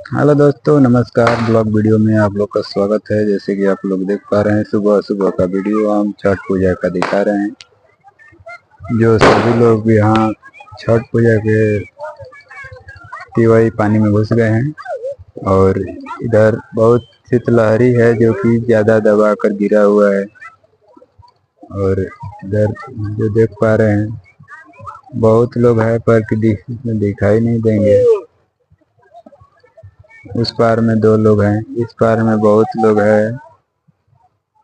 Hello दोस्तों, नमस्कार। Blog video में आप लोग का स्वागत है। जैसे कि आप लोग देख पा रहे हैं, सुबह सुबह का वीडियो हम छठ पूजा का दिखा रहे हैं। जो सभी लोग यहाँ छठ पूजा के वही पानी में घुस गए हैं और इधर बहुत शीतलहरी है जो कि ज़्यादा दबा कर गिरा हुआ है। और इधर जो देख पा रहे हैं, बहुत लोग हैं पर दिखाई नहीं देंगे। उस पार में 2 लोग हैं, इस पार में बहुत लोग हैं।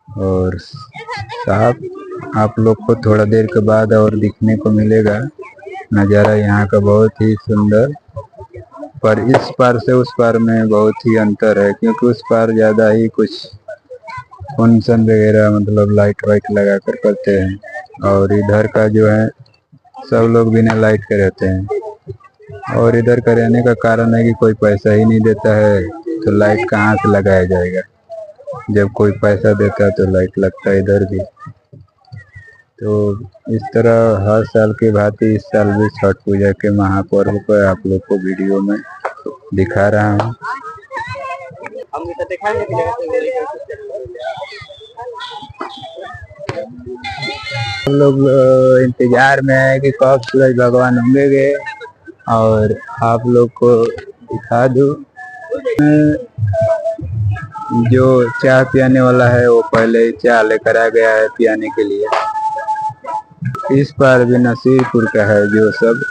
और साहब आप लोग को थोड़ा देर के बाद और दिखने को मिलेगा नज़ारा यहाँ का बहुत ही सुंदर। पर इस पार से उस पार में बहुत ही अंतर है, क्योंकि उस पार ज़्यादा ही कुछ फंक्शन वगैरह मतलब लाइट वाइट लगा कर करते हैं। और इधर का जो है सब लोग बिना लाइट के रहते हैं। और इधर का रहने का कारण है कि कोई पैसा ही नहीं देता है, तो लाइट कहाँ से लगाया जाएगा। जब कोई पैसा देता है तो लाइट लगता है इधर भी। तो इस तरह हर साल की भांति इस साल भी छठ पूजा के महापर्व पर आप लोग को वीडियो में दिखा रहा हूँ। हम लोग इंतजार में है कि कब सूरज भगवान होंगे और आप लोग को दिखा दूं। जो चाय पियाने वाला है वो पहले ही चाय लेकर आ गया है पियाने के लिए। इस पार भी नसीरपुर का है, जो सब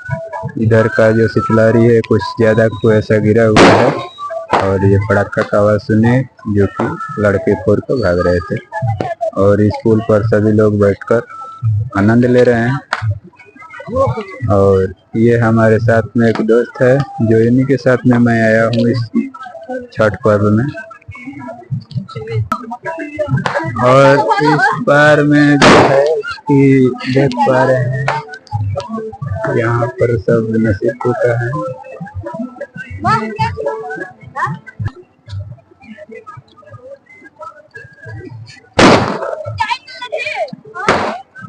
इधर का जो शीतलहरी है कुछ ज्यादा कुएसा गिरा हुआ है। और ये पटाखा का आवाज सुने जो कि लड़के फोड़ कर भाग रहे थे। और इस पुल पर सभी लोग बैठकर आनंद ले रहे हैं। और ये हमारे साथ में एक दोस्त है जो इन्हीं के साथ में मैं आया हूँ इस छठ पर्व में। और इस बार में जो है कि देख पा रहे हैं यहाँ पर सब नसीब का है।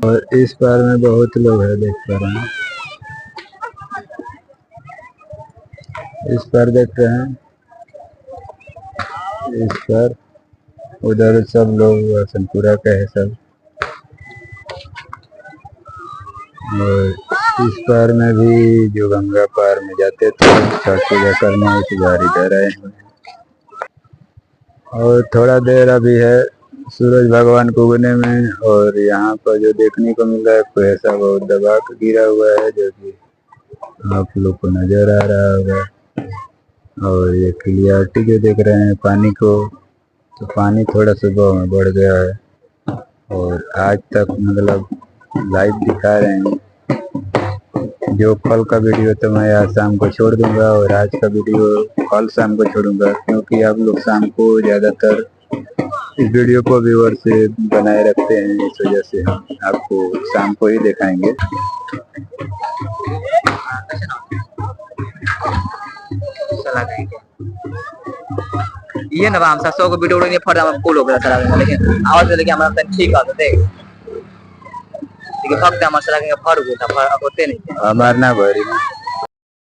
और इस बार में बहुत लोग है, देख पा रहे हैं। इस पर देख रहे हैं, इस पर उधर सब लोग संतपुरा के है सब। और इस पार में भी जो गंगा पार में जाते थे छठ पूजा करने, इस बार इधर आए हैं। और थोड़ा देर अभी है सूरज भगवान को उगने में। और यहाँ पर जो देखने को मिल रहा है कुएसा बहुत दबा कर गिरा हुआ है, जो कि आप लोग को नजर आ रहा होगा। और ये क्लियरिटी जो देख रहे हैं पानी को, तो पानी थोड़ा सुबह में बढ़ गया है। और आज तक मतलब लाइव दिखा रहे हैं। जो कल का वीडियो तो मैं आज शाम को छोड़ दूंगा और आज का वीडियो कल शाम को छोड़ूंगा, क्योंकि आप लोग शाम को ज़्यादातर इस वीडियो को व्यूअर से बनाए रखते हैं। इस वजह से हम आपको शाम को ही दिखाएंगे। ये ना हम 700 को वीडियो उड़ेंगे फट हम फुल हो गया सारा, लेकिन आवाज लेके हमारा ठीक है। देख लेकिन फक्त हमारा सारा के फट गया था, होते नहीं हमार ना भरी